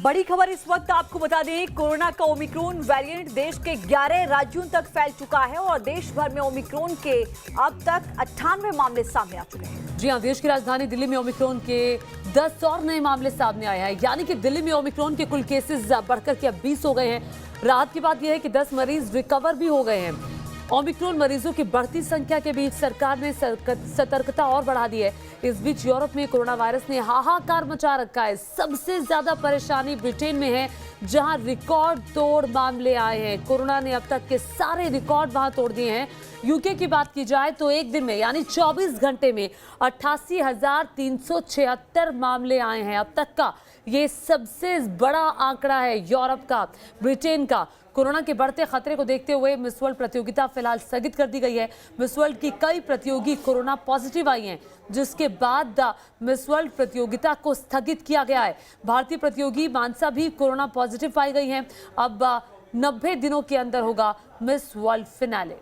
बड़ी खबर इस वक्त आपको बता दें, कोरोना का ओमिक्रॉन वेरिएंट देश के 11 राज्यों तक फैल चुका है और देश भर में ओमिक्रॉन के अब तक 98 मामले सामने आ चुके हैं। जी हां, देश की राजधानी दिल्ली में ओमिक्रॉन के 10 और नए मामले सामने आए हैं, यानी कि दिल्ली में ओमिक्रॉन के कुल केसेस बढ़कर के अब 20 हो गए हैं। राहत की बात यह है कि 10 मरीज रिकवर भी हो गए हैं। ओमिक्रॉन मरीजों की बढ़ती संख्या के बीच सरकार ने सतर्कता और बढ़ा दी है। इस बीच यूरोप में कोरोना वायरस ने हाहाकार मचा रखा है। सबसे ज्यादा परेशानी ब्रिटेन में है, जहां रिकॉर्ड तोड़ मामले आए हैं। कोरोना ने अब तक के सारे रिकॉर्ड वहां तोड़ दिए हैं। यूके की बात की जाए तो एक दिन में यानी 24 घंटे में 88,376 मामले आए हैं। अब तक का ये सबसे बड़ा आंकड़ा है यूरोप का, ब्रिटेन का। कोरोना के बढ़ते खतरे को देखते हुए मिस वर्ल्ड प्रतियोगिता फिलहाल स्थगित कर दी गई है। मिस वर्ल्ड की कई प्रतियोगी कोरोना पॉजिटिव आई हैं, जिसके बाद मिस वर्ल्ड प्रतियोगिता को स्थगित किया गया है। भारतीय प्रतियोगी मानसा भी कोरोना पॉजिटिव पाई गई हैं। अब 90 दिनों के अंदर होगा मिस वर्ल्ड फिनाले।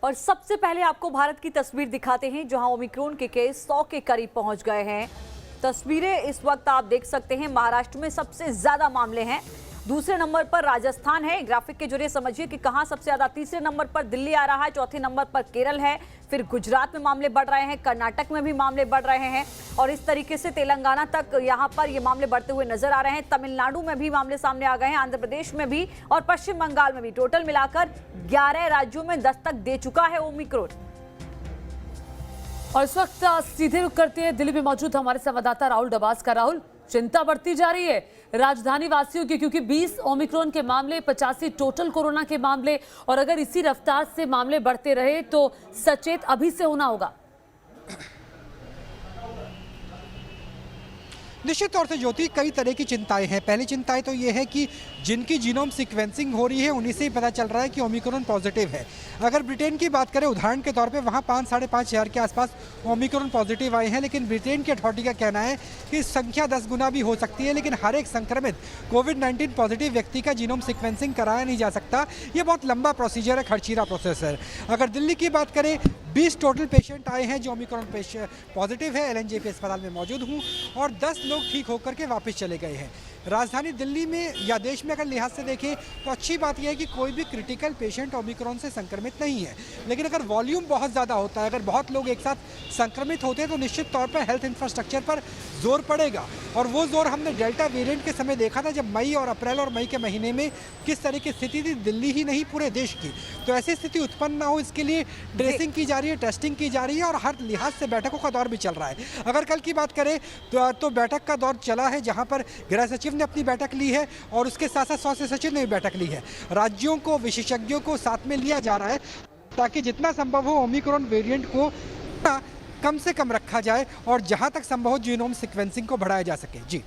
और सबसे पहले आपको भारत की तस्वीर दिखाते हैं, जहां ओमिक्रॉन के केस 100 के करीब पहुंच गए हैं। तस्वीरें इस वक्त आप देख सकते हैं। महाराष्ट्र में सबसे ज्यादा मामले हैं। दूसरे नंबर पर राजस्थान है। ग्राफिक के जरिए समझिए कि कहां सबसे ज्यादा। तीसरे नंबर पर दिल्ली आ रहा है। चौथे नंबर पर केरल है। फिर गुजरात में मामले बढ़ रहे हैं। कर्नाटक में भी मामले बढ़ रहे हैं और इस तरीके से तेलंगाना तक यहां पर ये मामले बढ़ते हुए नजर आ रहे हैं। तमिलनाडु में भी मामले सामने आ गए हैं, आंध्र प्रदेश में भी और पश्चिम बंगाल में भी। टोटल मिलाकर 11 राज्यों में दस्तक दे चुका है ओमिक्रॉन। और इस वक्त सीधे रुख करते हैं दिल्ली में मौजूद हमारे संवाददाता राहुल डबास का। राहुल, चिंता बढ़ती जा रही है राजधानी वासियों की, क्योंकि 20 ओमिक्रॉन के मामले, 85 टोटल कोरोना के मामले, और अगर इसी रफ्तार से मामले बढ़ते रहे तो सचेत अभी से होना होगा। निश्चित तौर से ज्योति, कई तरह की चिंताएं हैं। पहली चिंताएं तो ये है कि जिनकी जीनोम सीक्वेंसिंग हो रही है उन्हीं से ही पता चल रहा है कि ओमिक्रॉन पॉजिटिव है। अगर ब्रिटेन की बात करें उदाहरण के तौर पे, वहाँ 5-5.5 हज़ार के आसपास ओमिक्रॉन पॉजिटिव आए हैं, लेकिन ब्रिटेन की अथॉरिटी का कहना है कि संख्या 10 गुना भी हो सकती है। लेकिन हर एक संक्रमित कोविड-19 पॉजिटिव व्यक्ति का जीनोम सीक्वेंसिंग कराया नहीं जा सकता। ये बहुत लंबा प्रोसीजर है, खर्चीला प्रोसेस है। अगर दिल्ली की बात करें, 20 टोटल पेशेंट आए हैं जो ओमिक्रॉन पॉजिटिव है। LNJP अस्पताल में मौजूद हूँ और 10 लोग ठीक होकर के वापस चले गए हैं। राजधानी दिल्ली में या देश में अगर लिहाज से देखें तो अच्छी बात यह है कि कोई भी क्रिटिकल पेशेंट ओमिक्रॉन से संक्रमित नहीं है। लेकिन अगर वॉल्यूम बहुत ज़्यादा होता है, अगर बहुत लोग एक साथ संक्रमित होते हैं तो निश्चित तौर पर हेल्थ इंफ्रास्ट्रक्चर पर जोर पड़ेगा। और वो जोर हमने डेल्टा वेरिएंट के समय देखा था, जब मई और अप्रैल और मई के महीने में किस तरह की स्थिति थी दिल्ली ही नहीं पूरे देश की। तो ऐसी स्थिति उत्पन्न ना हो, इसके लिए ट्रेसिंग की जा रही है, टेस्टिंग की जा रही है और हर लिहाज से बैठकों का दौर भी चल रहा है। अगर कल की बात करें तो बैठक का दौर चला है, जहाँ पर गृह सचिव ने अपनी बैठक ली है और उसके साथ साथ स्वास्थ्य सचिव ने भी बैठक ली है। राज्यों को, विशेषज्ञों को साथ में लिया जा रहा है ताकि जितना संभव हो ओमिक्रॉन वेरिएंट को कम से कम रखा जाए और जहां तक संभव हो जीनोम सीक्वेंसिंग को बढ़ाया जा सके। जी।